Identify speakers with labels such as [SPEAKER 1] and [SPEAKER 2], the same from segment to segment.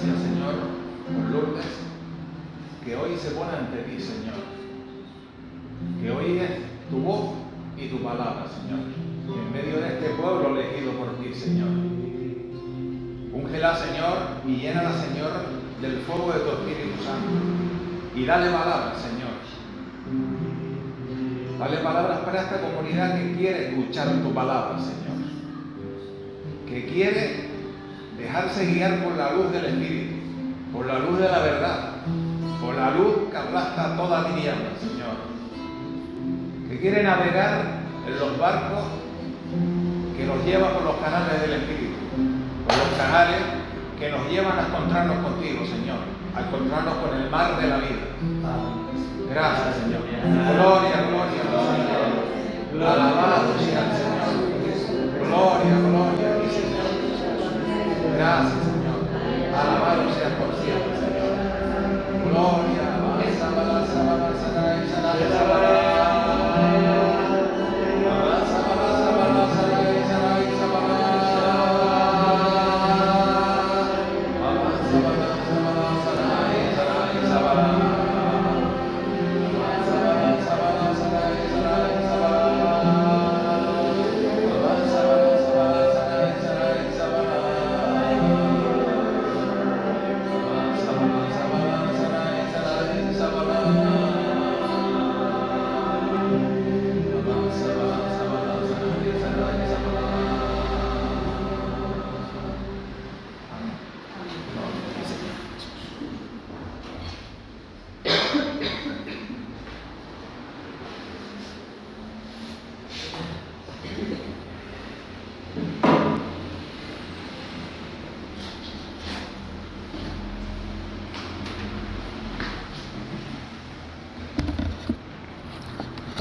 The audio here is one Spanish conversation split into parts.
[SPEAKER 1] gracias, Señor, por Lourdes, que hoy se pone ante ti, Señor. Que oye tu voz y tu palabra, Señor. En medio de este pueblo elegido por ti, Señor. Úngela, Señor, y llénala, Señor, del fuego de tu Espíritu Santo. Y dale palabras, Señor. Dale palabras para esta comunidad que quiere escuchar tu palabra, Señor. Que quiere dejarse guiar por la luz del Espíritu, por la luz de la verdad, por la luz que aplasta toda tiniebla, Señor. Que quiere navegar en los barcos que nos llevan por los canales del Espíritu, por los canales que nos llevan a encontrarnos contigo, Señor, a encontrarnos con el mar de la vida. Gracias, Señor. Gloria, gloria, gloria. Alabado sea el Señor. Gloria, gloria, mi Señor. Gracias, Señor. Alabado sea por siempre, Señor. Gloria,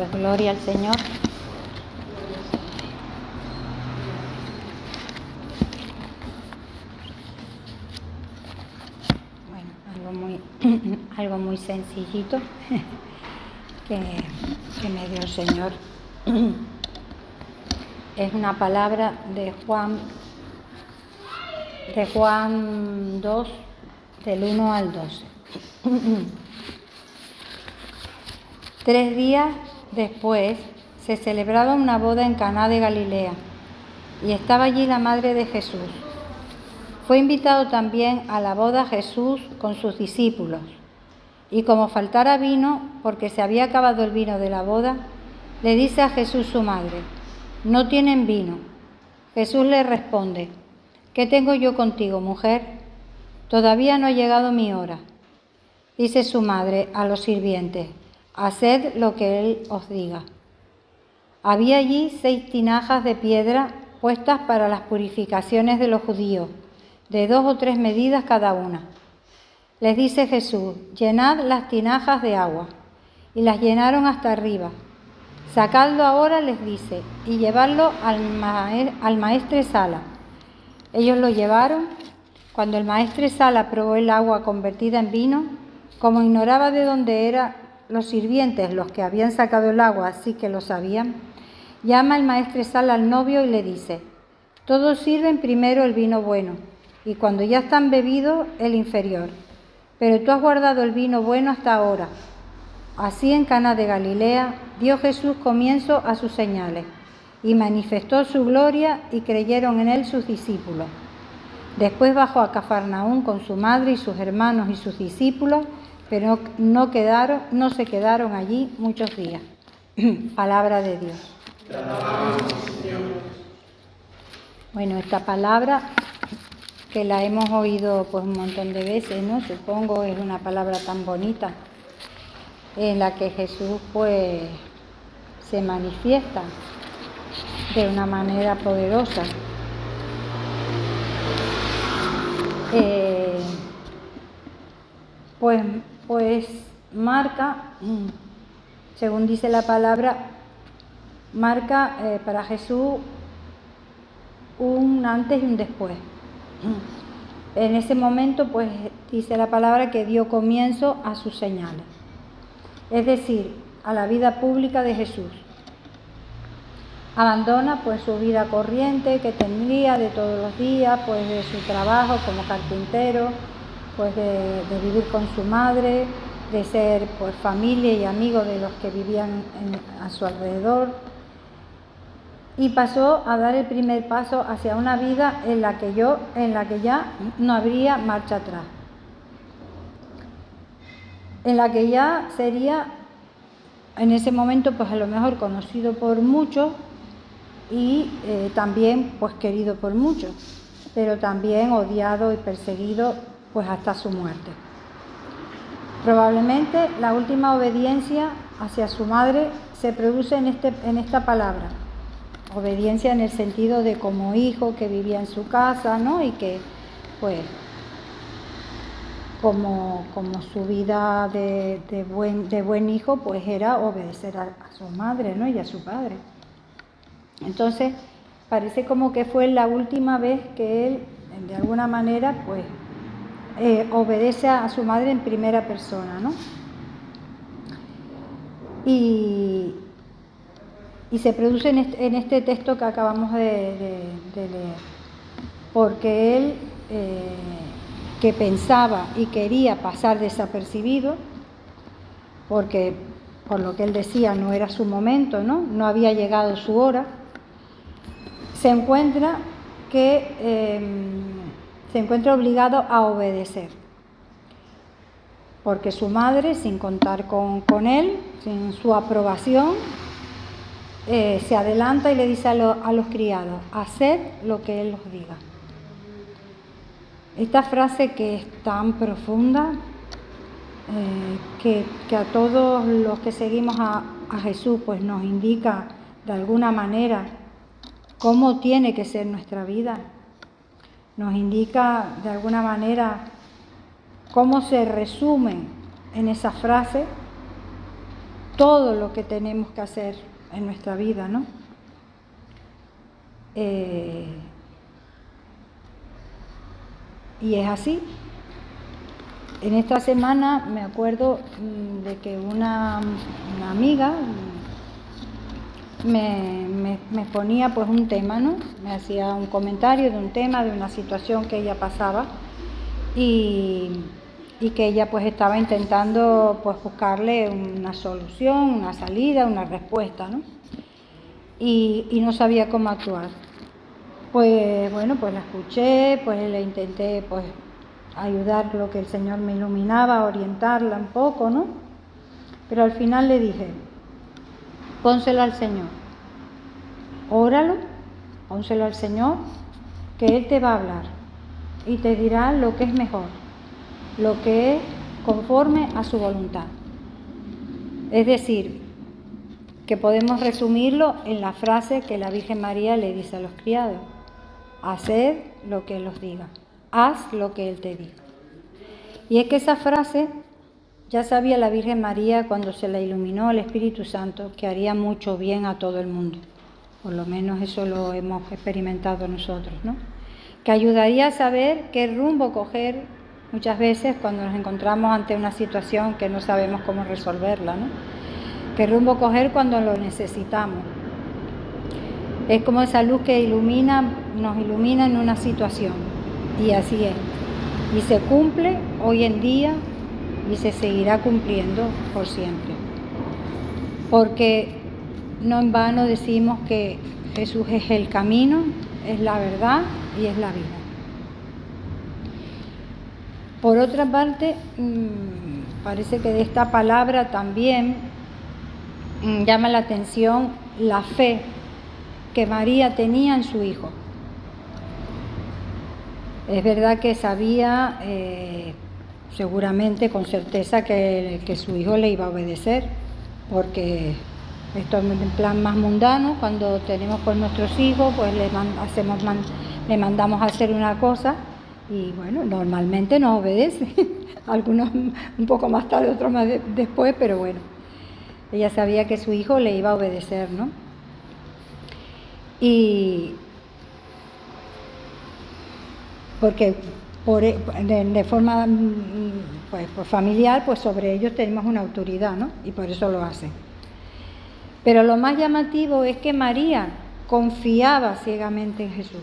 [SPEAKER 2] Pues gloria al Señor. Bueno, algo muy sencillito que me dio el Señor. Es una palabra de Juan 2, del 1 al 12. 3 días después se celebraba una boda en Caná de Galilea y estaba allí la madre de Jesús. Fue invitado también a la boda Jesús con sus discípulos. Y como faltara vino, porque se había acabado el vino de la boda, le dice a Jesús su madre: «No tienen vino». Jesús le responde: «¿Qué tengo yo contigo, mujer? Todavía no ha llegado mi hora». Dice su madre a los sirvientes: «Haced lo que él os diga». Había allí 6 tinajas de piedra puestas para las purificaciones de los judíos, de 2 o 3 medidas cada una. Les dice Jesús: «Llenad las tinajas de agua». Y las llenaron hasta arriba. «Sacadlo ahora», les dice, «y llevadlo al maestresala». Ellos lo llevaron. Cuando el maestresala probó el agua convertida en vino, como ignoraba de dónde eran los sirvientes los que habían sacado el agua, así que lo sabían, llama el maestresala al novio y le dice: «Todos sirven primero el vino bueno, y cuando ya están bebidos, el inferior. Pero tú has guardado el vino bueno hasta ahora». Así en Caná de Galilea dio Jesús comienzo a sus señales y manifestó su gloria, y creyeron en él sus discípulos. Después bajó a Cafarnaúm con su madre y sus hermanos y sus discípulos, pero no se quedaron allí muchos días. Palabra de Dios.
[SPEAKER 1] Te alabamos, Señor.
[SPEAKER 2] Bueno, esta palabra que la hemos oído pues un montón de veces, ¿no? Supongo es una palabra tan bonita en la que Jesús pues se manifiesta de una manera poderosa. Pues marca, según dice la palabra, marca para Jesús un antes y un después. En ese momento, pues dice la palabra que dio comienzo a sus señales, es decir, a la vida pública de Jesús. Abandona pues su vida corriente que tendría de todos los días, pues de su trabajo como carpintero, pues de vivir con su madre, de ser pues familia y amigo de los que vivían a su alrededor, y pasó a dar el primer paso hacia una vida en la que ya no habría marcha atrás, en la que ya sería en ese momento pues a lo mejor conocido por muchos y también pues querido por muchos, pero también odiado y perseguido pues hasta su muerte. Probablemente la última obediencia hacia su madre se produce en esta palabra, obediencia en el sentido de como hijo que vivía en su casa, ¿no? Y que pues como su vida de buen hijo pues era obedecer a su madre, ¿no? Y a su padre. Entonces parece como que fue la última vez que él de alguna manera pues obedece a su madre en primera persona, ¿no? Y se produce en este texto que acabamos de leer, porque él que pensaba y quería pasar desapercibido, porque por lo que él decía no era su momento, no había llegado su hora, se encuentra obligado a obedecer, porque su madre, sin contar con él, sin su aprobación, se adelanta y le dice a los criados: haced lo que él os diga. Esta frase, que es tan profunda, que a todos los que seguimos a Jesús pues nos indica de alguna manera cómo tiene que ser nuestra vida, nos indica de alguna manera cómo se resume en esa frase todo lo que tenemos que hacer en nuestra vida, ¿no? Y es así. En esta semana me acuerdo de que una amiga me ponía pues un tema, ¿no? Me hacía un comentario de un tema, de una situación que ella pasaba y que ella pues estaba intentando pues buscarle una solución, una salida, una respuesta, ¿no? Y no sabía cómo actuar. Pues bueno, pues la escuché, pues le intenté pues ayudar lo que el Señor me iluminaba, orientarla un poco, ¿no? Pero al final le dije: pónselo al Señor, óralo, pónselo al Señor, que Él te va a hablar y te dirá lo que es mejor, lo que es conforme a su voluntad. Es decir, que podemos resumirlo en la frase que la Virgen María le dice a los criados: haced lo que Él os diga, haz lo que Él te diga. Y es que esa frase ya sabía la Virgen María cuando se la iluminó el Espíritu Santo, que haría mucho bien a todo el mundo. Por lo menos eso lo hemos experimentado nosotros, ¿no? Que ayudaría a saber qué rumbo coger muchas veces cuando nos encontramos ante una situación que no sabemos cómo resolverla, ¿no? Qué rumbo coger cuando lo necesitamos. Es como esa luz que nos ilumina en una situación, y así es. Y se cumple hoy en día y se seguirá cumpliendo por siempre. Porque no en vano decimos que Jesús es el camino, es la verdad y es la vida. Por otra parte, parece que de esta palabra también llama la atención la fe que María tenía en su Hijo. Es verdad que sabía seguramente con certeza que su Hijo le iba a obedecer, porque esto es en plan más mundano, cuando tenemos por nuestros hijos pues le mandamos a hacer una cosa y bueno, normalmente nos obedece, algunos un poco más tarde, otros más después, pero bueno, ella sabía que su Hijo le iba a obedecer, ¿no? Y porque de forma pues familiar, pues sobre ellos tenemos una autoridad, ¿no? Y por eso lo hacen. Pero lo más llamativo es que María confiaba ciegamente en Jesús.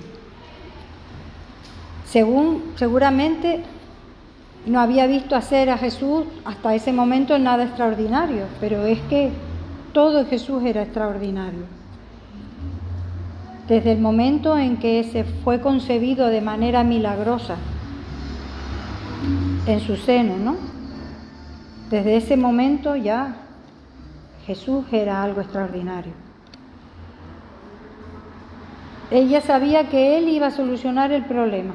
[SPEAKER 2] Seguramente no había visto hacer a Jesús hasta ese momento nada extraordinario, pero es que todo en Jesús era extraordinario. Desde el momento en que se fue concebido de manera milagrosa en su seno, ¿no? Desde ese momento ya Jesús era algo extraordinario. Ella sabía que él iba a solucionar el problema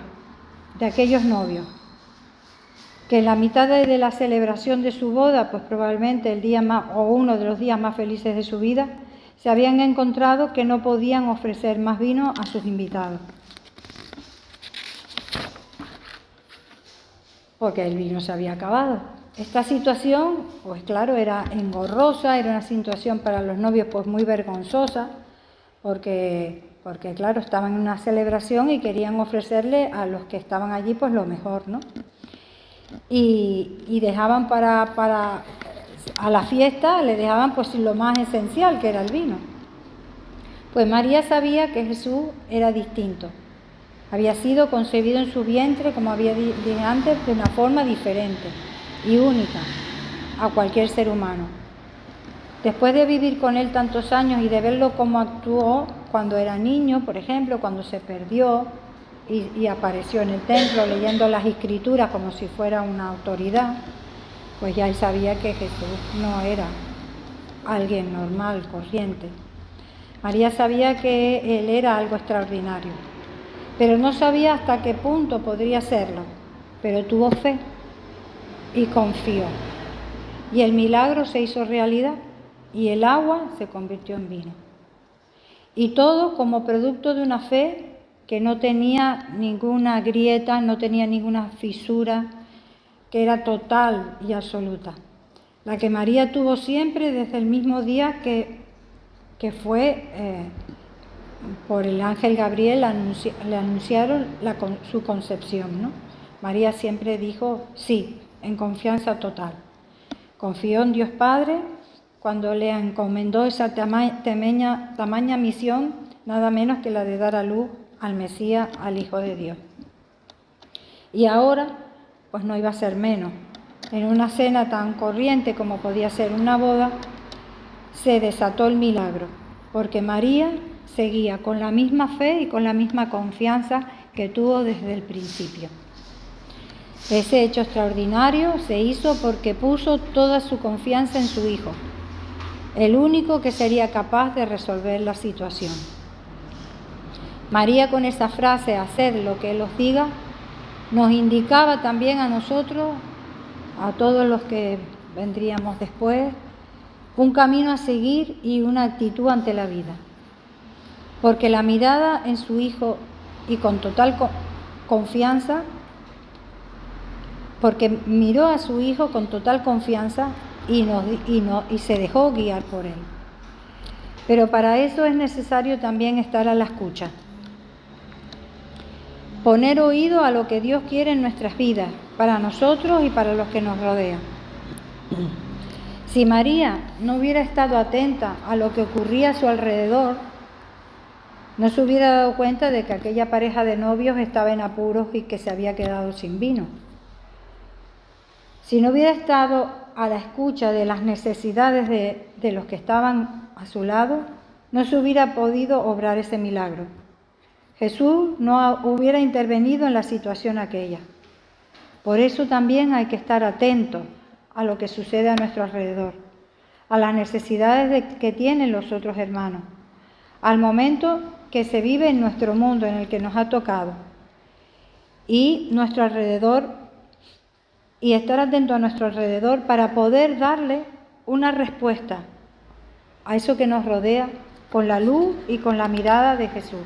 [SPEAKER 2] de aquellos novios, que en la mitad de la celebración de su boda, pues probablemente el día más o uno de los días más felices de su vida, se habían encontrado que no podían ofrecer más vino a sus invitados, porque el vino se había acabado. Esta situación, pues claro, era engorrosa, era una situación para los novios pues muy vergonzosa, porque claro, estaban en una celebración y querían ofrecerle a los que estaban allí pues lo mejor, ¿no? Y dejaban para a la fiesta, le dejaban pues lo más esencial, que era el vino. Pues María sabía que Jesús era distinto. Había sido concebido en su vientre, como había dicho antes, de una forma diferente y única a cualquier ser humano. Después de vivir con él tantos años y de verlo cómo actuó cuando era niño, por ejemplo, cuando se perdió y apareció en el templo leyendo las escrituras como si fuera una autoridad, pues ya él sabía que Jesús no era alguien normal, corriente. María sabía que él era algo extraordinario, pero no sabía hasta qué punto podría serlo, pero tuvo fe y confió. Y el milagro se hizo realidad y el agua se convirtió en vino. Y todo como producto de una fe que no tenía ninguna grieta, no tenía ninguna fisura, que era total y absoluta. La que María tuvo siempre desde el mismo día que fue por el ángel Gabriel le anunciaron su concepción, ¿no? María siempre dijo sí, en confianza total. Confió en Dios Padre cuando le encomendó esa tamaña misión, nada menos que la de dar a luz al Mesías, al Hijo de Dios. Y ahora, pues no iba a ser menos. En una cena tan corriente como podía ser una boda, se desató el milagro, porque María seguía con la misma fe y con la misma confianza que tuvo desde el principio. Ese hecho extraordinario se hizo porque puso toda su confianza en su Hijo, el único que sería capaz de resolver la situación. María, con esa frase, haced lo que Él os diga, nos indicaba también a nosotros, a todos los que vendríamos después, un camino a seguir y una actitud ante la vida. Porque la mirada en su Hijo y con total confianza, porque miró a su Hijo con total confianza y se dejó guiar por Él. Pero para eso es necesario también estar a la escucha. Poner oído a lo que Dios quiere en nuestras vidas, para nosotros y para los que nos rodean. Si María no hubiera estado atenta a lo que ocurría a su alrededor, no se hubiera dado cuenta de que aquella pareja de novios estaba en apuros y que se había quedado sin vino. Si no hubiera estado a la escucha de las necesidades de los que estaban a su lado, no se hubiera podido obrar ese milagro. Jesús no hubiera intervenido en la situación aquella. Por eso también hay que estar atentos a lo que sucede a nuestro alrededor, a las necesidades que tienen los otros hermanos, al momento que se vive en nuestro mundo en el que nos ha tocado y nuestro alrededor, y estar atento a nuestro alrededor para poder darle una respuesta a eso que nos rodea con la luz y con la mirada de Jesús.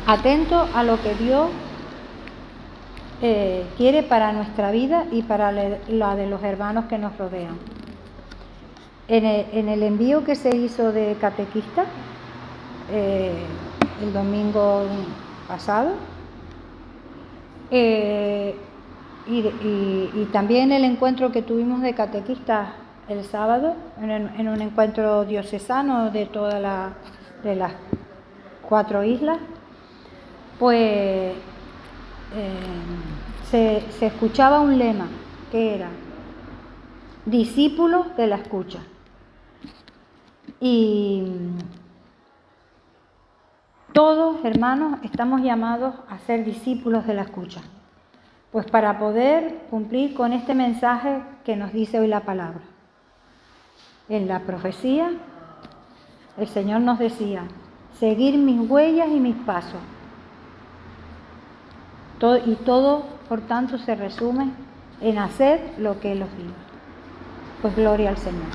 [SPEAKER 2] Atento a lo que Dios quiere para nuestra vida y para la de los hermanos que nos rodean. En el envío que se hizo de catequista el domingo pasado y también el encuentro que tuvimos de catequistas el sábado en un encuentro diocesano de de las 4 islas, pues se escuchaba un lema que era discípulos de la escucha. Y todos, hermanos, estamos llamados a ser discípulos de la escucha. Pues para poder cumplir con este mensaje que nos dice hoy la palabra. En la profecía, el Señor nos decía, seguir mis huellas y mis pasos. Todo, por tanto, se resume en hacer lo que Él os diga. Pues gloria al Señor.